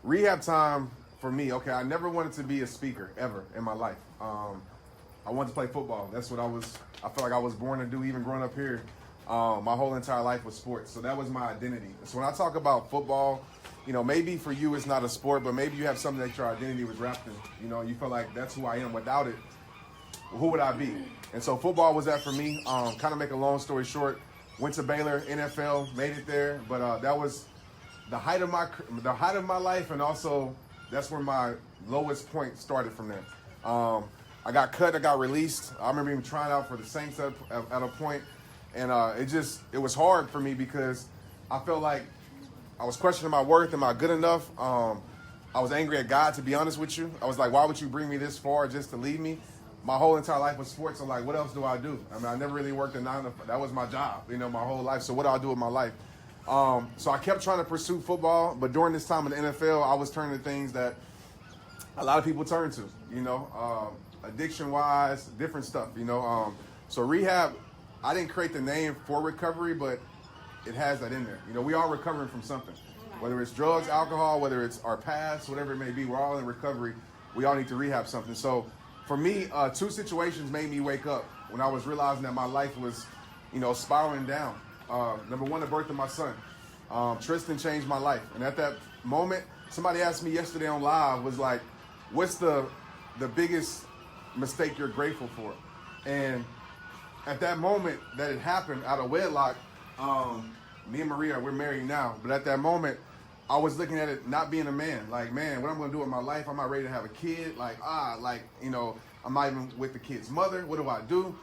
Rehab time for me, okay, I never wanted to be a speaker ever in my life. I wanted to play football. That's what I felt like I was born to do even growing up here. My whole entire life was sports. So that was my identity. So when I talk about football, you know, maybe for you it's not a sport, but maybe you have something that your identity was wrapped in. You know, you feel like that's who I am. Without it, who would I be? And so football was that for me. Kind of make a long story short, went to Baylor, NFL, made it there. But that was the height of my life, and also that's where my lowest point started from there. I got cut, I got released. I remember even trying out for the Saints at a point. And it was hard for me because I felt like I was questioning my worth. Am I good enough? I was angry at God, to be honest with you. I was like, why would you bring me this far just to leave me? My whole entire life was sports. So like, what else do I do? I mean, I never really worked a 9 to 5. That was my job, you know, my whole life. So what do I do with my life? So I kept trying to pursue football. But during this time in the NFL, I was turning to things that a lot of people turn to, you know, addiction-wise, different stuff, you know. So rehab, I didn't create the name for recovery, but it has that in there. You know, we all recovering from something. Whether it's drugs, alcohol, whether it's our past, whatever it may be, we're all in recovery. We all need to rehab something. So for me, 2 situations made me wake up when I was realizing that my life was, you know, spiraling down. Number 1, the birth of my son. Tristan changed my life. And at that moment, somebody asked me yesterday on live, was like, what's the biggest mistake you're grateful for? And at that moment that it happened out of wedlock, me and Maria, we're married now, but at that moment, I was looking at it not being a man. Like, man, what I'm going to do with my life? I'm not ready to have a kid. Like, you know, I'm not even with the kid's mother. What do I do?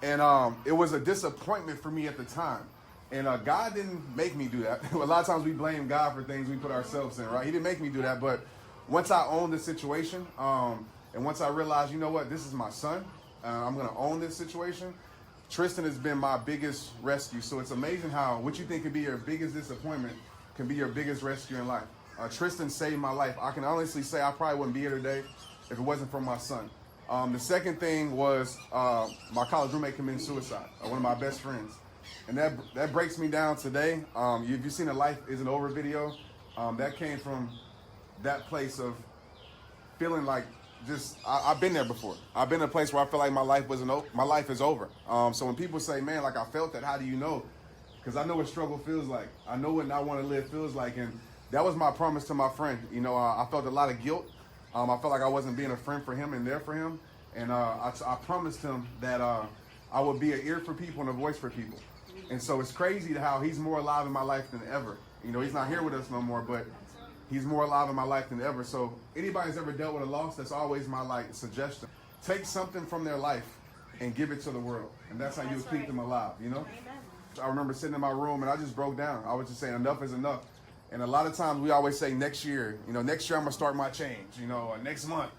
And it was a disappointment for me at the time. And God didn't make me do that. A lot of times we blame God for things we put ourselves in, right? He didn't make me do that. But once I owned the situation, and once I realized, you know what, this is my son, I'm going to own this situation. Tristan has been my biggest rescue. So it's amazing how what you think could be your biggest disappointment can be your biggest rescue in life. Tristan saved my life. I can honestly say I probably wouldn't be here today if it wasn't for my son. The second thing was my college roommate committed suicide, one of my best friends. And that breaks me down today. If you've seen a Life Isn't Over video, that came from that place of feeling like I've been there before. I've been in a place where I feel like my life is over. So when people say, man, like I felt that, how do you know? Because I know what struggle feels like. I know what not want to live feels like. And that was my promise to my friend. You know, I felt a lot of guilt. I felt like I wasn't being a friend for him and there for him. And I promised him that I would be an ear for people and a voice for people. And so it's crazy how he's more alive in my life than ever. You know, he's not here with us no more, but he's more alive in my life than ever. So anybody's ever dealt with a loss, that's always my suggestion. Take something from their life and give it to the world. And that's how you keep them alive, you know? Amen. I remember sitting in my room and I just broke down. I was just saying enough is enough. And a lot of times we always say next year, you know, next year I'm going to start my change, you know, or next month.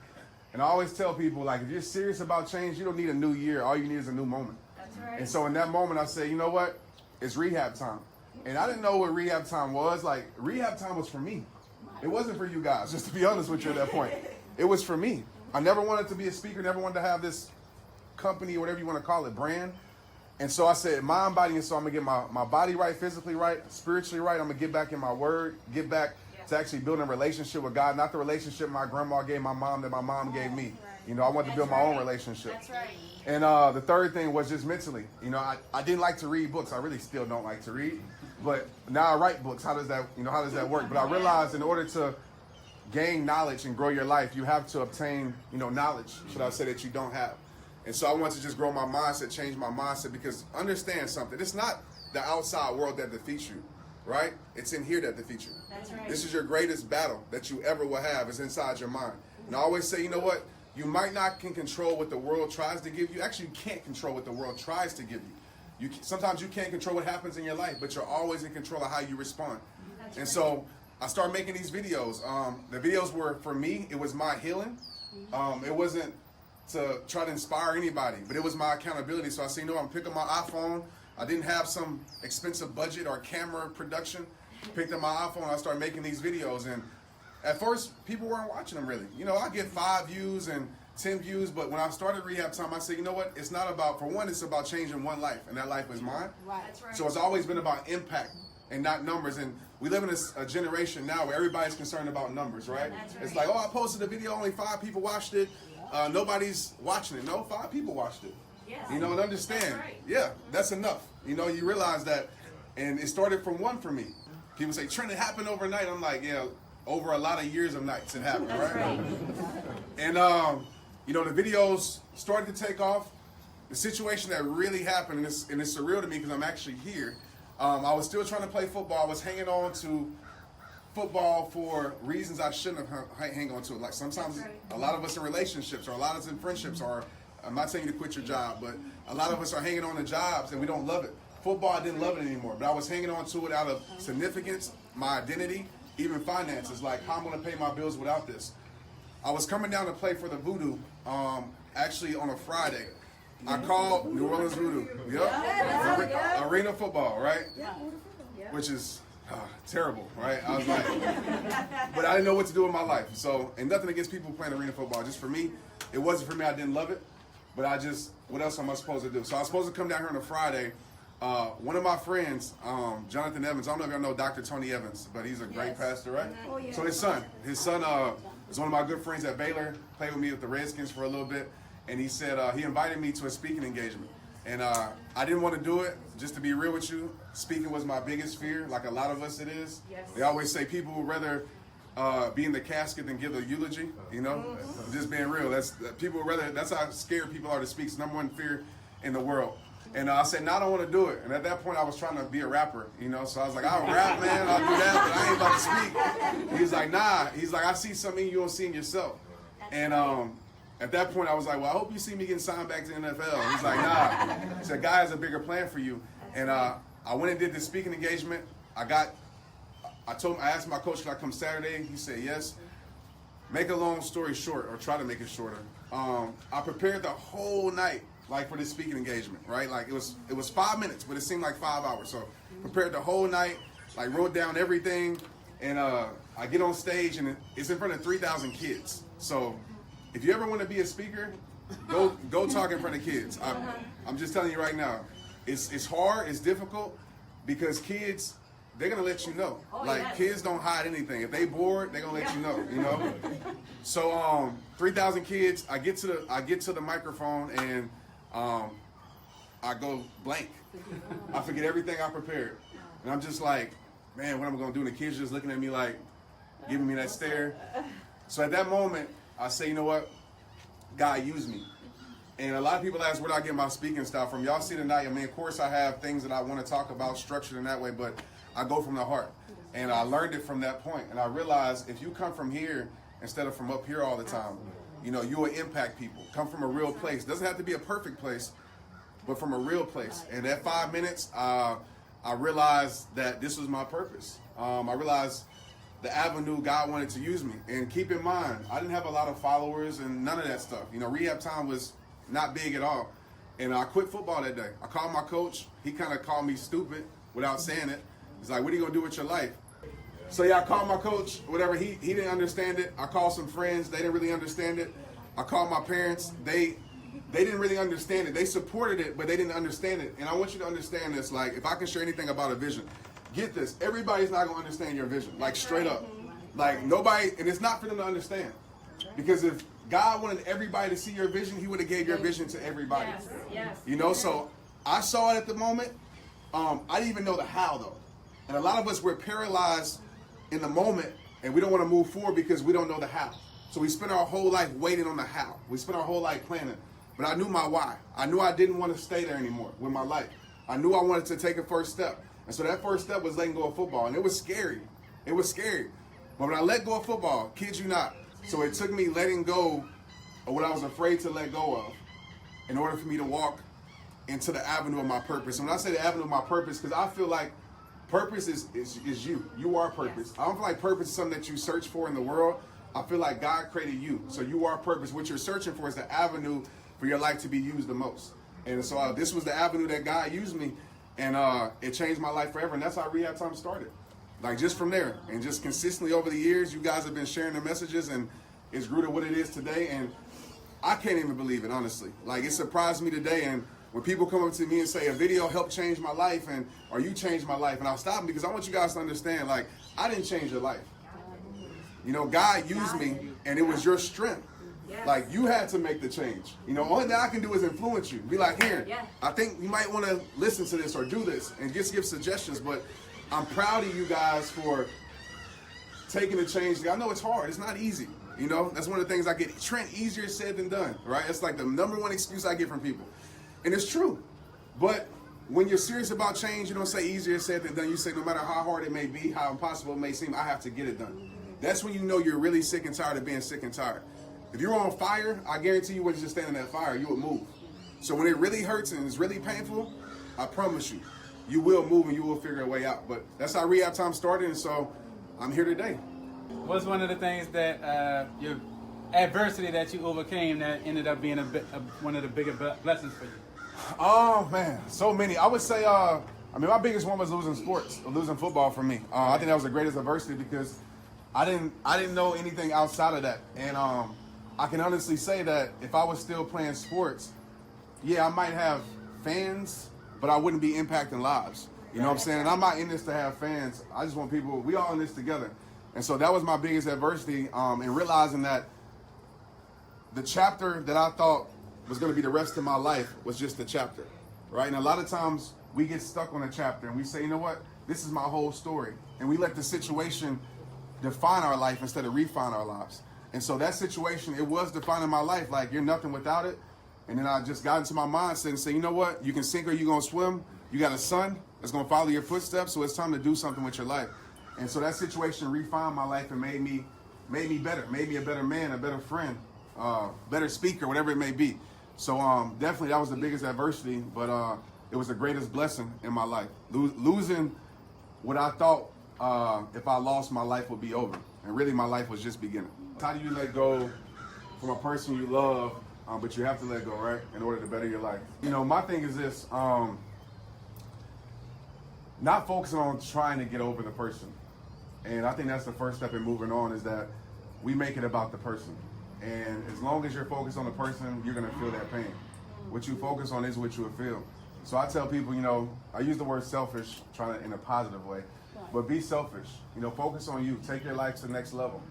And I always tell people, like, if you're serious about change, you don't need a new year. All you need is a new moment. That's right. And so in that moment, I said, you know what? It's rehab time. And I didn't know what rehab time was. Like, rehab time was for me. It wasn't for you guys, just to be honest with you at that point. It was for me. I never wanted to be a speaker, never wanted to have this company or whatever you want to call it, brand. And so I said, mind, body, and soul, I'm going to get my body right, physically right, spiritually right. I'm going to get back in my word, get back to actually building a relationship with God, not the relationship my grandma gave my mom that my mom gave me. You know, I wanted to build my own relationship. That's right. And the third thing was just mentally. You know, I didn't like to read books. I really still don't like to read. But now I write books. How does that work? But I realized in order to gain knowledge and grow your life, you have to obtain, you know, knowledge, should I say, that you don't have. And so I want to just grow my mindset, change my mindset, because understand something. It's not the outside world that defeats you, right? It's in here that defeats you. That's right. This is your greatest battle that you ever will have, is inside your mind. And I always say, you know what? You might not can control what the world tries to give you. Actually, you can't control what the world tries to give you. Sometimes you can't control what happens in your life, but you're always in control of how you respond. That's and right. so I started making these videos. The videos were, for me, it was my healing. It wasn't to try to inspire anybody, but it was my accountability. So I said, you know, I'm picking my iPhone. I didn't have some expensive budget or camera production. Picked up my iPhone, I started making these videos, and at first, people weren't watching them really. You know, I get 5 views and 10 views, but when I started Rehab Time, I said, you know what? It's not about, for one, it's about changing one life, and that life is mine. Right. That's right. So it's always been about impact and not numbers. And we live in a generation now where everybody's concerned about numbers, right? It's like, oh, I posted a video, only 5 people watched it. Nobody's watching it. No, 5 people watched it. Yes. You know, and understand. Right. Yeah, that's enough. You know, you realize that. And it started from 1 for me. People say, Trent, it happened overnight. I'm like, yeah, over a lot of years of nights it happened, right? And, you know, the videos started to take off. The situation that really happened, and it's surreal to me because I'm actually here. I was still trying to play football. I was hanging on to football for reasons I shouldn't have hang on to it. Like sometimes a lot of us in relationships or a lot of us in friendships are, I'm not saying you to quit your job, but a lot of us are hanging on to jobs and we don't love it. Football, I didn't love it anymore, but I was hanging on to it out of significance, my identity, even finances, like how I'm going to pay my bills without this. I was coming down to play for the Voodoo, actually on a Friday. I called New Orleans Voodoo. Yep. Arena football, right? Which is terrible, right? I was like, but I didn't know what to do with my life. So, and nothing against people playing arena football. Just for me, it wasn't for me. I didn't love it. But I just, what else am I supposed to do? So I was supposed to come down here on a Friday. One of my friends, Jonathan Evans, I don't know if y'all know Dr. Tony Evans, but he's a great pastor, right? Oh, yeah. So his son is one of my good friends at Baylor, played with me with the Redskins for a little bit, and he said he invited me to a speaking engagement. And I didn't want to do it, just to be real with you. Speaking was my biggest fear, like a lot of us it is. Yes. They always say people would rather be in the casket than give a eulogy, you know? Just being real, people would rather, that's how scared people are to speak. It's the #1 fear in the world. And I said, no, I don't want to do it. And at that point, I was trying to be a rapper, you know? So I was like, I'll rap, man. I'll do that, but I ain't about to speak. He's like, nah. He's like, I see something you don't see in yourself. And at that point, I was like, well, I hope you see me getting signed back to the NFL. He's like, nah. He said, God has a bigger plan for you. And I went and did this speaking engagement. I asked my coach, can I come Saturday? He said, yes. Make a long story short, or try to make it shorter. I prepared the whole night, like for this speaking engagement, right? Like it was 5 minutes, but it seemed like 5 hours. So prepared the whole night, like wrote down everything, and I get on stage and it's in front of 3,000 kids. So if you ever want to be a speaker, go talk in front of kids. I'm just telling you right now, it's hard, it's difficult, because kids, they're gonna let you know. Kids don't hide anything. If they bored, they're gonna let you know. You know. So 3,000 kids. I get to the microphone and I go blank. I forget everything I prepared, and I'm just like, man, what am I gonna do? And the kids just looking at me like, giving me that stare. So at that moment, I say, you know what? God used me. And a lot of people ask, where do I get my speaking style from? Y'all see tonight, I mean, of course I have things that I want to talk about structured in that way, but I go from the heart. And I learned it from that point. And I realized if you come from here instead of from up here all the time, you know, you will impact people. Come from a real place. Doesn't have to be a perfect place, but from a real place. And at 5 minutes, I realized that this was my purpose. I realized the avenue God wanted to use me. And keep in mind, I didn't have a lot of followers and none of that stuff. You know, RehabTime was not big at all. And I quit football that day. I called my coach. He kind of called me stupid without saying it. He's like, what are you going to do with your life? So yeah, I called my coach, whatever. He didn't understand it. I called some friends. They didn't really understand it. I called my parents. They didn't really understand it. They supported it, but they didn't understand it. And I want you to understand this. Like, if I can share anything about a vision, get this. Everybody's not going to understand your vision. Like, straight up. Like, nobody, and it's not for them to understand. Because if God wanted everybody to see your vision, he would have gave your vision to everybody. Yes. You know, so I saw it at the moment. I didn't even know the how, though. And a lot of us, we're paralyzed in the moment, and we don't want to move forward because we don't know the how. So we spend our whole life waiting on the how. We spend our whole life planning. But I knew my why. I knew I didn't want to stay there anymore with my life. I knew I wanted to take a first step. And so that first step was letting go of football. And it was scary. It was scary. But when I let go of football, kid you not, so it took me letting go of what I was afraid to let go of in order for me to walk into the avenue of my purpose. And when I say the avenue of my purpose, because I feel like purpose is you. You are purpose. Yes. I don't feel like purpose is something that you search for in the world. I feel like God created you. So you are purpose. What you're searching for is the avenue for your life to be used the most. And so this was the avenue that God used me. And it changed my life forever. And that's how RehabTime started. Like, just from there. And just consistently over the years, you guys have been sharing the messages. And it's grew to what it is today. And I can't even believe it, honestly. Like, it surprised me today. And When people come up to me and say a video helped change my life or you changed my life, and I'll stop them because I want you guys to understand, like, I didn't change your life. You know, God used me and it was your strength. Like, you had to make the change. You know, only thing I can do is influence you. Be like, here, I think you might want to listen to this or do this and just give suggestions. But I'm proud of you guys for taking the change. I know it's hard. It's not easy. You know, that's one of the things I get. Trent, easier said than done, right? It's like the number one excuse I get from people. And it's true. But when you're serious about change, you don't say easier said than done. You say no matter how hard it may be, how impossible it may seem, I have to get it done. That's when you know you're really sick and tired of being sick and tired. If you're on fire, I guarantee you wouldn't just stand in that fire, you would move. So when it really hurts and it's really painful, I promise you, you will move and you will figure a way out. But that's how Rehab Time started, and so I'm here today. What's one of the things that your adversity that you overcame that ended up being one of the bigger blessings for you? Oh man, so many. I would say, my biggest one was losing football for me. I think that was the greatest adversity because I didn't know anything outside of that, and I can honestly say that if I was still playing sports, yeah, I might have fans, but I wouldn't be impacting lives. You know what I'm saying? And I'm not in this to have fans. I just want people, we all in this together. And so that was my biggest adversity, in realizing that the chapter that I thought was going to be the rest of my life was just a chapter, right? And a lot of times we get stuck on a chapter and we say, you know what? This is my whole story. And we let the situation define our life instead of refine our lives. And so that situation, it was defining my life. Like, you're nothing without it. And then I just got into my mindset and said, you know what? You can sink or you're going to swim. You got a son that's going to follow your footsteps. So it's time to do something with your life. And so that situation refined my life and made me better, made me a better man, a better friend, better speaker, whatever it may be. So definitely that was the biggest adversity, but it was the greatest blessing in my life. Losing what I thought if I lost, my life would be over. And really my life was just beginning. How do you let go from a person you love, but you have to let go, right, in order to better your life? You know, my thing is this, not focusing on trying to get over the person. And I think that's the first step in moving on, is that we make it about the person. And as long as you're focused on the person, you're going to feel that pain. What you focus on is what you will feel. So I tell people, you know, I use the word selfish, trying to in a positive way, but be selfish. You know, focus on you. Take your life to the next level.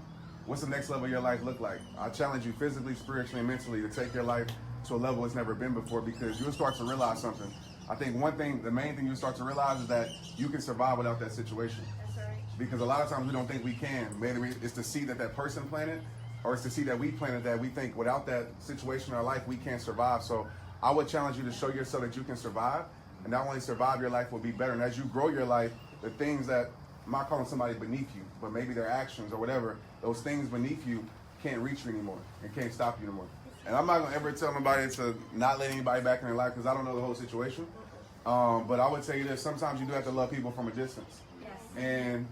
What's the next level of your life look like? I challenge you physically, spiritually, and mentally to take your life to a level it's never been before, because you'll start to realize something. I think the main thing you'll start to realize is that you can survive without that situation. That's right. Because a lot of times we don't think we can. Maybe it's the seed that person planted, or it's the seed that we planted that we think without that situation in our life, we can't survive. So I would challenge you to show yourself that you can survive, and not only survive, your life will be better. And as you grow your life, the things that, I'm not calling somebody beneath you, but maybe their actions or whatever, those things beneath you can't reach you anymore and can't stop you anymore. And I'm not going to ever tell anybody to not let anybody back in their life, because I don't know the whole situation. But I would tell you this, sometimes you do have to love people from a distance. Yes. And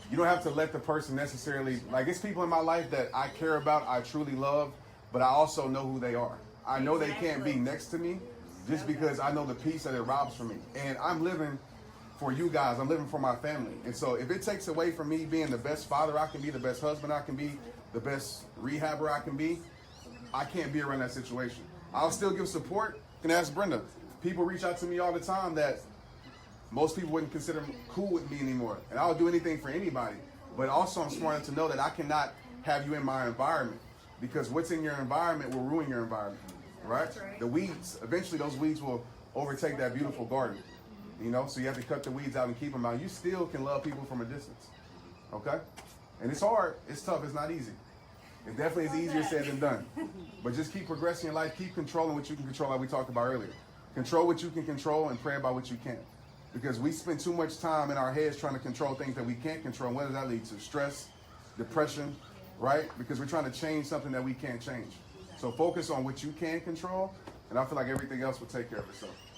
you don't have to let the person necessarily, like, it's people in my life that I care about, I truly love, but I also know who they are. I know they can't be next to me just because I know the peace that it robs from me. And I'm living for you guys, I'm living for my family. And so if it takes away from me being the best father I can be, the best husband I can be, the best rehabber I can be, I can't be around that situation. I'll still give support. You can ask Brenda. People reach out to me all the time that most people wouldn't consider cool with me anymore. And I'll do anything for anybody. But also I'm smart enough to know that I cannot have you in my environment, because what's in your environment will ruin your environment, right? The weeds, eventually those weeds will overtake that beautiful garden. You know, so you have to cut the weeds out and keep them out. You still can love people from a distance, okay? And it's hard, it's tough, it's not easy. It definitely is easier said than done. But just keep progressing in life, keep controlling what you can control, like we talked about earlier. Control what you can control and pray about what you can't. Because we spend too much time in our heads trying to control things that we can't control. And what does that lead to? Stress, depression, right? Because we're trying to change something that we can't change. So focus on what you can control, and I feel like everything else will take care of itself.